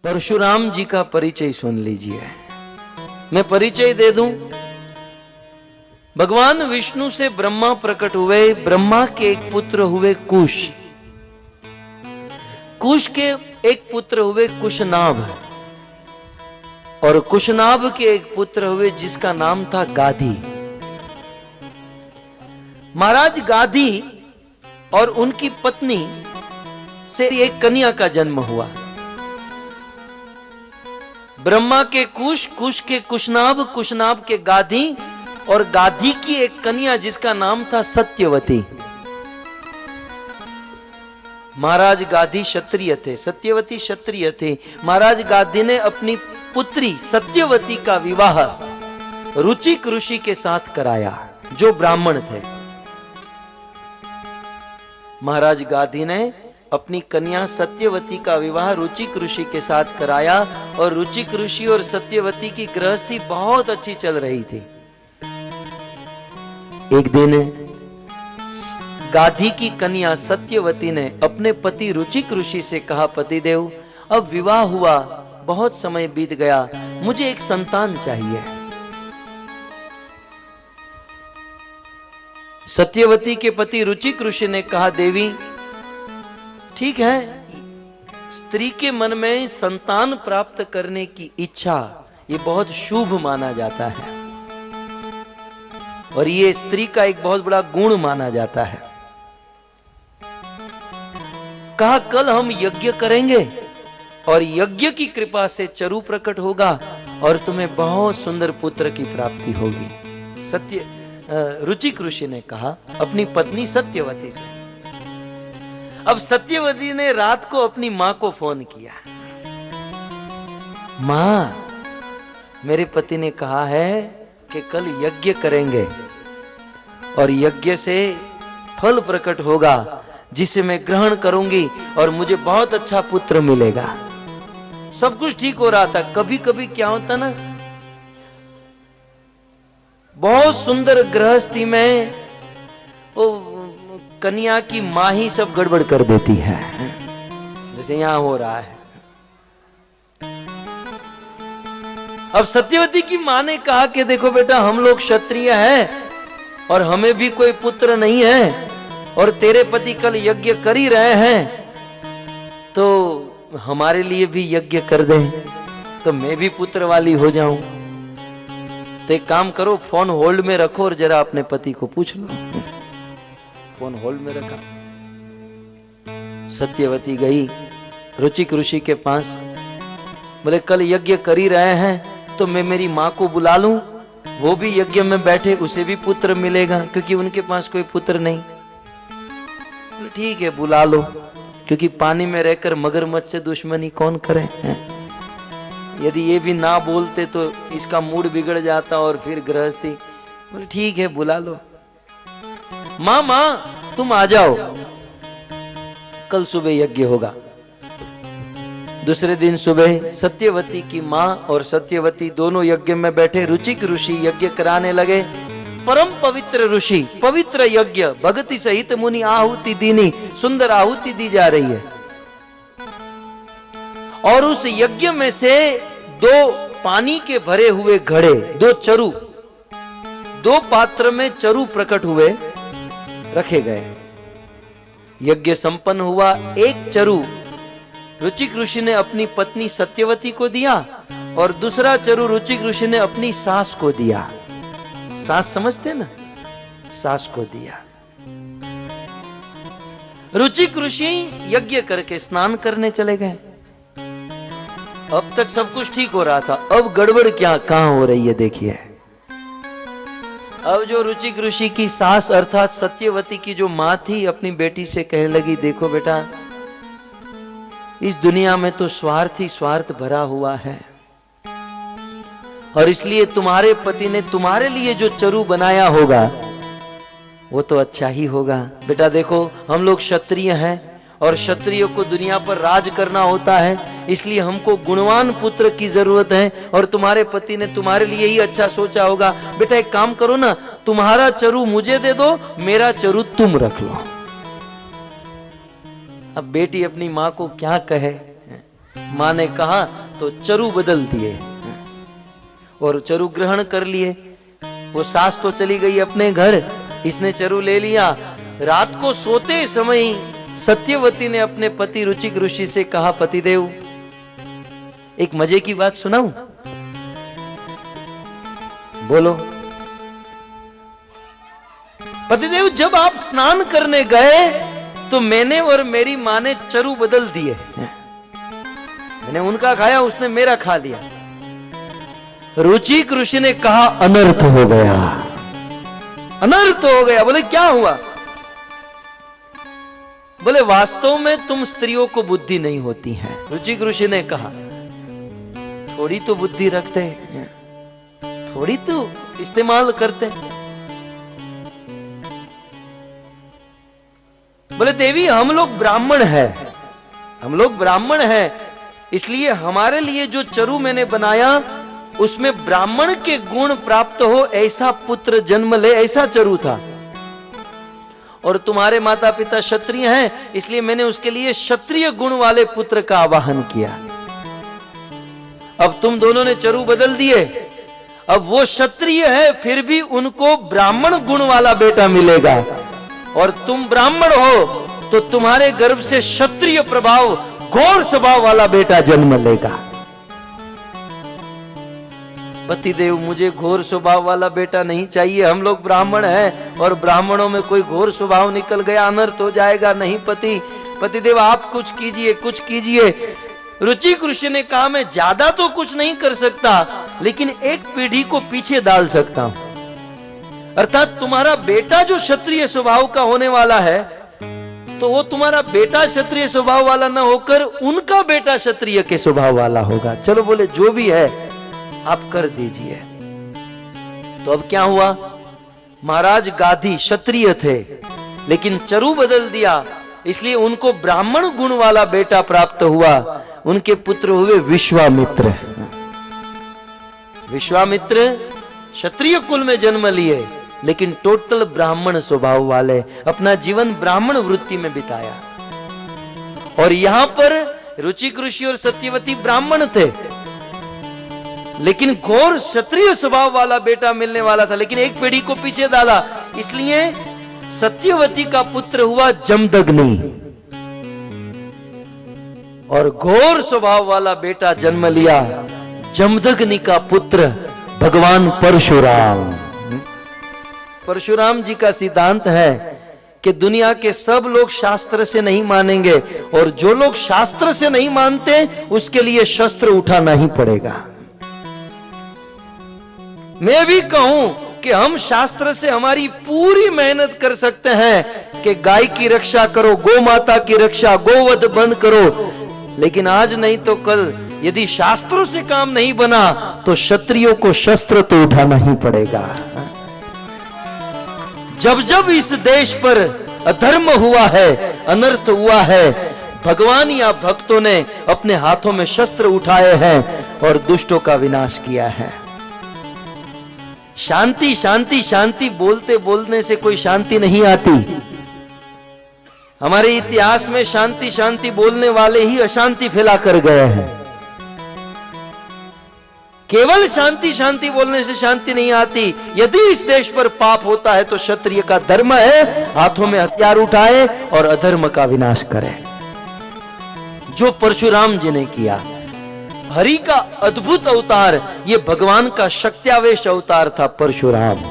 परशुराम जी का परिचय सुन लीजिए। मैं परिचय दे दूं। भगवान विष्णु से ब्रह्मा प्रकट हुए। ब्रह्मा के एक पुत्र हुए कुश। कुश के एक पुत्र हुए कुशनाभ, और कुशनाभ के एक पुत्र हुए जिसका नाम था गाधी। महाराज गाधी और उनकी पत्नी से एक कन्या का जन्म हुआ। ब्रह्मा के कुश, कुश के कुशनाभ, कुशनाभ के गाधी, और गाधी की एक कन्या जिसका नाम था सत्यवती। महाराज गाधी क्षत्रिय थे, सत्यवती क्षत्रिय थे। महाराज गाधी ने अपनी पुत्री सत्यवती का विवाह रुचिक ऋषि के साथ कराया, जो ब्राह्मण थे। महाराज गाधी ने अपनी कन्या सत्यवती का विवाह रुचिक ऋषि के साथ कराया, और रुचिक ऋषि और सत्यवती की गृहस्थी बहुत अच्छी चल रही थी। एक दिन गाधी की कन्या सत्यवती ने अपने पति रुचिक ऋषि से कहा, पतिदेव, अब विवाह हुआ, बहुत समय बीत गया, मुझे एक संतान चाहिए। सत्यवती के पति रुचिक ऋषि ने कहा, देवी ठीक है, स्त्री के मन में संतान प्राप्त करने की इच्छा ये बहुत शुभ माना जाता है, और ये स्त्री का एक बहुत बड़ा गुण माना जाता है। कहा, कल हम यज्ञ करेंगे और यज्ञ की कृपा से चरु प्रकट होगा और तुम्हें बहुत सुंदर पुत्र की प्राप्ति होगी। रुचिक ऋषि ने कहा अपनी पत्नी सत्यवती से। अब सत्यवती ने रात को अपनी मां को फोन किया, मां, मेरे पति ने कहा है कि कल यज्ञ करेंगे और यज्ञ से फल प्रकट होगा जिसे मैं ग्रहण करूंगी और मुझे बहुत अच्छा पुत्र मिलेगा। सब कुछ ठीक हो रहा था। कभी कभी क्या होता ना, बहुत सुंदर गृहस्थी में वो कन्या की मां ही सब गड़बड़ कर देती है, जैसे यहां हो रहा है। अब सत्यवती की मां ने कहा कि देखो बेटा, हम लोग क्षत्रिय हैं और हमें भी कोई पुत्र नहीं है, और तेरे पति कल यज्ञ कर ही रहे हैं, तो हमारे लिए भी यज्ञ कर दें तो मैं भी पुत्र वाली हो जाऊं। तो एक काम करो, फोन होल्ड में रखो और जरा अपने पति को पूछ लो। फोन होल्ड में रखा। सत्यवती गई रुचिक ऋषि के पास, बोले कल यज्ञ कर ही रहे हैं तो मैं मेरी मां को बुला लूं, वो भी यज्ञ में बैठे, उसे भी पुत्र मिलेगा, क्योंकि उनके पास कोई पुत्र नहीं। ठीक है, बुला लो, क्योंकि पानी में रहकर मगरमच्छ से दुश्मनी कौन करे है? यदि ये भी ना बोलते तो इसका मूड बिगड़ जाता और फिर गृहस्थी। बोले ठीक है, बुला लो। मां तुम आ जाओ, कल सुबह यज्ञ होगा। दूसरे दिन सुबह सत्यवती की मां और सत्यवती दोनों यज्ञ में बैठे। रुचिक ऋषि यज्ञ कराने लगे। परम पवित्र ऋषि, पवित्र यज्ञ, भगति सहित मुनि आहुति दीनी, सुंदर आहुति दी जा रही है। और उस यज्ञ में से दो पानी के भरे हुए घड़े, दो चरु, दो पात्र में चरु प्रकट हुए, रखे गए। यज्ञ संपन्न हुआ। एक चरु रुचिक ऋषि ने अपनी पत्नी सत्यवती को दिया, और दूसरा चरु रुचिक ऋषि ने अपनी सास को दिया। सास समझते ना, सास को दिया। रुचिक ऋषि यज्ञ करके स्नान करने चले गए। अब तक सब कुछ ठीक हो रहा था, अब गड़बड़ क्या कहां हो रही है देखिए। अब जो रुचिक ऋषि की सास अर्थात सत्यवती की जो मां थी, अपनी बेटी से कहने लगी, देखो बेटा, इस दुनिया में तो स्वार्थ ही स्वार्थ भरा हुआ है, और इसलिए तुम्हारे पति ने तुम्हारे लिए जो चरु बनाया होगा वो तो अच्छा ही होगा। बेटा देखो, हम लोग क्षत्रिय हैं और क्षत्रियों को दुनिया पर राज करना होता है, इसलिए हमको गुणवान पुत्र की जरूरत है, और तुम्हारे पति ने तुम्हारे लिए ही अच्छा सोचा होगा। बेटा एक काम करो ना, तुम्हारा चरु मुझे दे दो, मेरा चरु तुम रख लो। अब बेटी अपनी मां को क्या कहे, मां ने कहा तो चरु बदल दिए और चरु ग्रहण कर लिए। वो सास तो चली गई अपने घर, इसने चरु ले लिया। रात को सोते समय सत्यवती ने अपने पति रुचिक ऋषि से कहा, पतिदेव एक मजे की बात सुनाऊं? बोलो। पतिदेव जब आप स्नान करने गए तो मैंने और मेरी मां ने चरु बदल दिए। मैंने उनका खाया, उसने मेरा खा लिया। रुचिक ऋषि ने कहा, अनर्थ हो गया, अनर्थ हो गया। बोले क्या हुआ? बोले वास्तव में तुम स्त्रियों को बुद्धि नहीं होती है। रुचिक ऋषि ने कहा, थोड़ी तो बुद्धि रखते हैं, थोड़ी तो इस्तेमाल करते। बोले देवी हम लोग ब्राह्मण हैं, हम लोग ब्राह्मण हैं, इसलिए हमारे लिए जो चरु मैंने बनाया उसमें ब्राह्मण के गुण प्राप्त हो ऐसा पुत्र जन्म ले, ऐसा चरु था। और तुम्हारे माता पिता क्षत्रिय हैं, इसलिए मैंने उसके लिए क्षत्रिय गुण वाले पुत्र का आवाहन किया। अब तुम दोनों ने चरु बदल दिए, अब वो क्षत्रिय है फिर भी उनको ब्राह्मण गुण वाला बेटा मिलेगा, और तुम ब्राह्मण हो तो तुम्हारे गर्भ से क्षत्रिय प्रभाव घोर स्वभाव वाला बेटा जन्म लेगा। पतिदेव मुझे घोर स्वभाव वाला बेटा नहीं चाहिए, हम लोग ब्राह्मण हैं और ब्राह्मणों में कोई घोर स्वभाव निकल गया अनर्थ हो जाएगा। नहीं पतिदेव आप कुछ कीजिए, कुछ कीजिए। रुचिक ऋषि ने कहा, मैं ज्यादा तो कुछ नहीं कर सकता, लेकिन एक पीढ़ी को पीछे डाल सकता हूं। अर्थात तुम्हारा बेटा जो क्षत्रिय स्वभाव का होने वाला है, तो वो तुम्हारा बेटा क्षत्रिय स्वभाव वाला ना होकर उनका बेटा क्षत्रिय के स्वभाव वाला होगा। चलो बोले जो भी है आप कर दीजिए। तो अब क्या हुआ? महाराज गाधी क्षत्रिय थे, लेकिन चरु बदल दिया, इसलिए उनको ब्राह्मण गुण वाला बेटा प्राप्त हुआ। उनके पुत्र हुए विश्वामित्र। विश्वामित्र क्षत्रिय कुल में जन्म लिए, लेकिन टोटल ब्राह्मण स्वभाव वाले, अपना जीवन ब्राह्मण वृत्ति में बिताया। और यहां पर रुचिक ऋषि और सत्यवती ब्राह्मण थे, लेकिन घोर क्षत्रिय स्वभाव वाला बेटा मिलने वाला था, लेकिन एक पीढ़ी को पीछे डाला, इसलिए सत्यवती का पुत्र हुआ जमदग्नि, और घोर स्वभाव वाला बेटा जन्म लिया जमदग्नि का पुत्र भगवान परशुराम। परशुराम जी का सिद्धांत है कि दुनिया के सब लोग शास्त्र से नहीं मानेंगे, और जो लोग शास्त्र से नहीं मानते उसके लिए शस्त्र उठाना ही पड़ेगा। मैं भी कहूं कि हम शास्त्र से हमारी पूरी मेहनत कर सकते हैं कि गाय की रक्षा करो, गौ माता की रक्षा, गोवध बंद करो, लेकिन आज नहीं तो कल यदि शास्त्रों से काम नहीं बना तो क्षत्रियों को शस्त्र तो उठाना ही पड़ेगा। जब जब इस देश पर अधर्म हुआ है, अनर्थ हुआ है, भगवान या भक्तों ने अपने हाथों में शस्त्र उठाए हैं और दुष्टों का विनाश किया है। शांति शांति शांति बोलते बोलने से कोई शांति नहीं आती। हमारे इतिहास में शांति शांति बोलने वाले ही अशांति फैला कर गए हैं। केवल शांति शांति बोलने से शांति नहीं आती। यदि इस देश पर पाप होता है तो क्षत्रिय का धर्म है हाथों में हथियार उठाए और अधर्म का विनाश करे, जो परशुराम जी ने किया। हरि का अद्भुत अवतार, ये भगवान का शक्त्यावेश अवतार था परशुराम।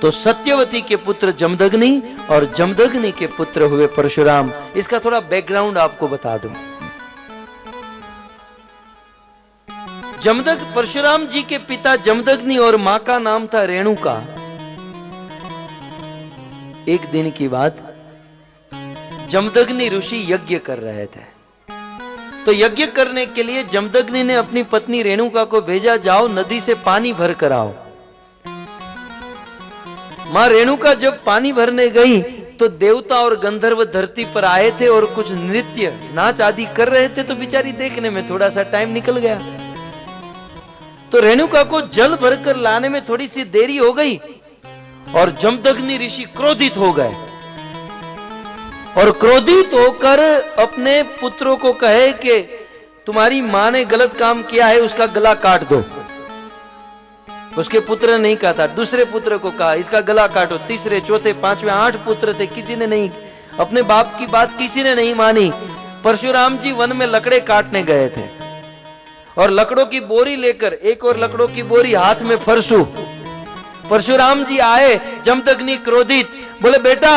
तो सत्यवती के पुत्र जमदग्नि और जमदग्नि के पुत्र हुए परशुराम। इसका थोड़ा बैकग्राउंड आपको बता दूं। परशुराम जी के पिता जमदग्नि और मां का नाम था रेणुका। एक दिन की बात, जमदग्नि ऋषि यज्ञ कर रहे थे, तो यज्ञ करने के लिए जमदग्नि ने अपनी पत्नी रेणुका को भेजा, जाओ नदी से पानी भर कर आओ। मां रेणुका जब पानी भरने गई तो देवता और गंधर्व धरती पर आए थे और कुछ नृत्य नाच आदि कर रहे थे, तो बेचारी देखने में थोड़ा सा टाइम निकल गया। तो रेणुका को जल भरकर लाने में थोड़ी सी देरी हो गई और जमदग्नि ऋषि क्रोधित हो गए और क्रोधित होकर अपने पुत्रों को कहे कि तुम्हारी मां ने गलत काम किया है, उसका गला काट दो। उसके पुत्र ने नहीं कहा था, दूसरे पुत्र को कहा इसका गला काटो। तीसरे, चौथे, पांचवे, 8 पुत्र थे, किसी ने नहीं, अपने बाप की बात किसी ने नहीं मानी। परशुराम जी वन में लकड़े काटने गए थे और लकड़ों की बोरी लेकर, एक और लकड़ों की बोरी, हाथ में फरसू। परशुराम जी आए, जमदग्नि क्रोधित, बोले बेटा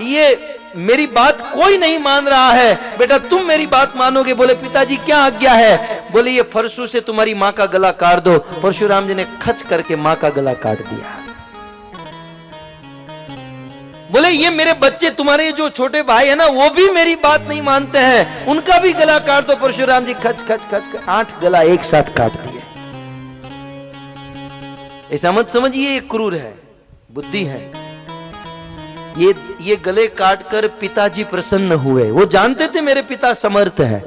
ये मेरी बात कोई नहीं मान रहा है, बेटा तुम मेरी बात मानोगे? बोले पिताजी क्या आज्ञा है? बोले ये फरसू से तुम्हारी मां का गला काट दो। परशुराम जी ने खच करके मां का गला काट दिया। बोले ये मेरे बच्चे, तुम्हारे जो छोटे भाई है ना, वो भी मेरी बात नहीं मानते हैं, उनका भी गला काट दो। परशुराम जी खच खच खच 8 गला एक साथ काट दिए। ऐसा मत समझिए ये क्रूर है, बुद्धि है। ये गले काटकर पिताजी प्रसन्न हुए, वो जानते थे मेरे पिता समर्थ है।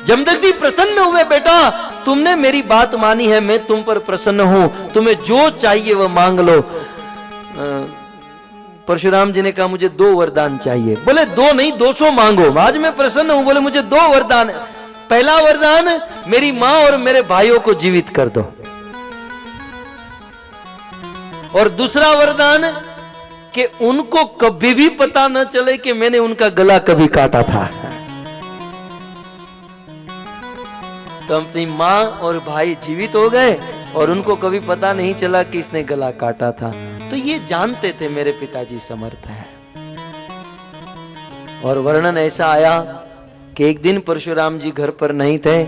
जमदग्नि प्रसन्न हुए, बेटा तुमने मेरी बात मानी है, मैं तुम पर प्रसन्न हूं, तुम्हें जो चाहिए वह मांग लो। परशुराम जी ने कहा मुझे 2 वरदान चाहिए। बोले 2 नहीं 200 मांगो, आज मैं प्रसन्न हूं। बोले मुझे 2 वरदान। पहला वरदान, मेरी मां और मेरे भाइयों को जीवित कर दो, और दूसरा वरदान कि उनको कभी भी पता न चले कि मैंने उनका गला कभी काटा था। तो अपनी मां और भाई जीवित हो गए और उनको कभी पता नहीं चला कि इसने गला काटा था। तो ये जानते थे मेरे पिताजी समर्थ है। और वर्णन ऐसा आया कि एक दिन परशुराम जी घर पर नहीं थे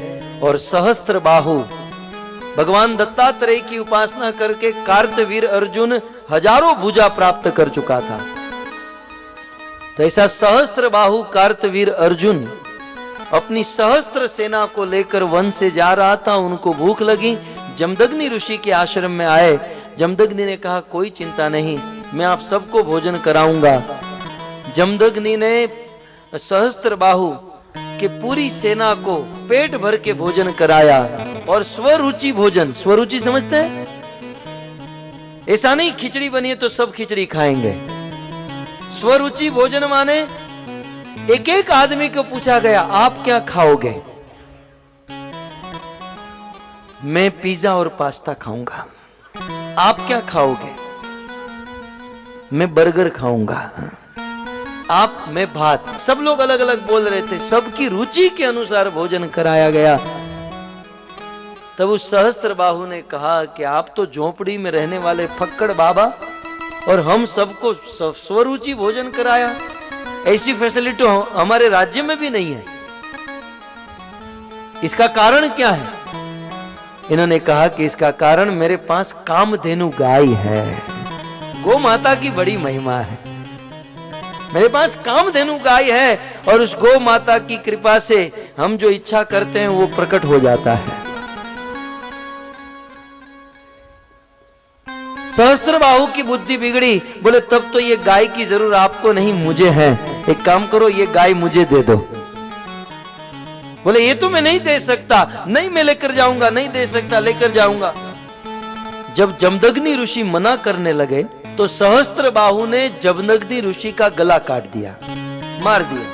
और सहस्त्र बाहु भगवान दत्तात्रेय की उपासना करके कार्तवीर अर्जुन हजारों भुजा प्राप्त कर चुका था। तो ऐसा सहस्त्र बाहु कार्तवीर अर्जुन अपनी सहस्त्र सेना को लेकर वन से जा रहा था। उनको भूख लगी, जमदग्नि ऋषि के आश्रम में आए। जमदग्नि ने कहा कोई चिंता नहीं, मैं आप सबको भोजन कराऊंगा। जमदग्नि ने सहस्त्र बाहु कि पूरी सेना को पेट भर के भोजन कराया, और स्वरुचि भोजन, स्वरुचि समझते हैं? ऐसा नहीं खिचड़ी बनी है तो सब खिचड़ी खाएंगे। स्वरुचि भोजन माने एक एक आदमी को पूछा गया आप क्या खाओगे? मैं पिज्जा और पास्ता खाऊंगा। आप क्या खाओगे? मैं बर्गर खाऊंगा। आप? मैं भात। सब लोग अलग अलग बोल रहे थे, सबकी रुचि के अनुसार भोजन कराया गया। तब उस सहस्त्र बाहु ने कहा कि आप तो झोपड़ी में रहने वाले फक्कड़ बाबा, और हम सबको स्वरुचि भोजन कराया। ऐसी फैसिलिटी हमारे राज्य में भी नहीं है। इसका कारण क्या है? इन्होंने कहा कि इसका कारण मेरे पास कामधेनु गाय है। गौ माता की बड़ी महिमा है। मेरे पास कामधेनु गाय है, और उस गौ माता की कृपा से हम जो इच्छा करते हैं वो प्रकट हो जाता है। सहस्त्रबाहु की बुद्धि बिगड़ी। बोले तब तो ये गाय की जरूर आपको नहीं मुझे है, एक काम करो ये गाय मुझे दे दो। बोले ये तो मैं नहीं दे सकता। नहीं मैं लेकर जाऊंगा। नहीं दे सकता, लेकर जाऊंगा। जब जमदग्नि ऋषि मना करने लगे तो सहस्त्रबाहु ने जमदग्नि ऋषि का गला काट दिया, मार दिया।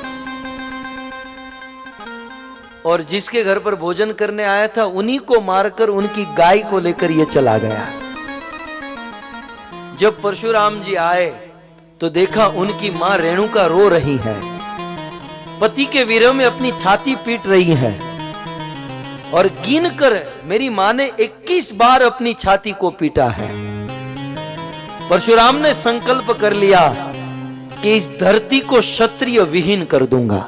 और जिसके घर पर भोजन करने आया था उन्हीं को मारकर उनकी गाय को लेकर ये चला गया। जब परशुराम जी आए तो देखा उनकी मां रेणुका रो रही है, पति के विरह में अपनी छाती पीट रही है, और गिनकर मेरी मां ने 21 बार अपनी छाती को पीटा है। परशुराम ने संकल्प कर लिया कि इस धरती को क्षत्रिय विहीन कर दूंगा।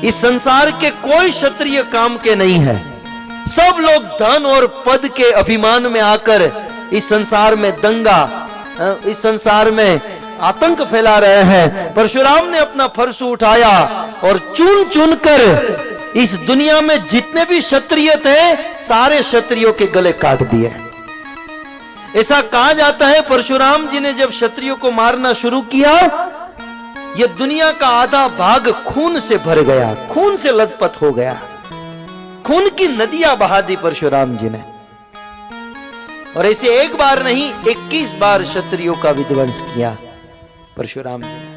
इस संसार के कोई क्षत्रिय काम के नहीं है। सब लोग धन और पद के अभिमान में आकर इस संसार में दंगा, इस संसार में आतंक फैला रहे हैं। परशुराम ने अपना फरसू उठाया और चुन चुन कर इस दुनिया में जितने भी क्षत्रिय थे सारे क्षत्रियों के गले काट दिए। ऐसा कहा जाता है परशुराम जी ने जब क्षत्रियों को मारना शुरू किया, यह दुनिया का आधा भाग खून से भर गया, खून से लथपथ हो गया। खून की नदियां बहा दी परशुराम जी ने। और ऐसे एक बार नहीं 21 बार क्षत्रियों का विध्वंस किया परशुराम जी ने।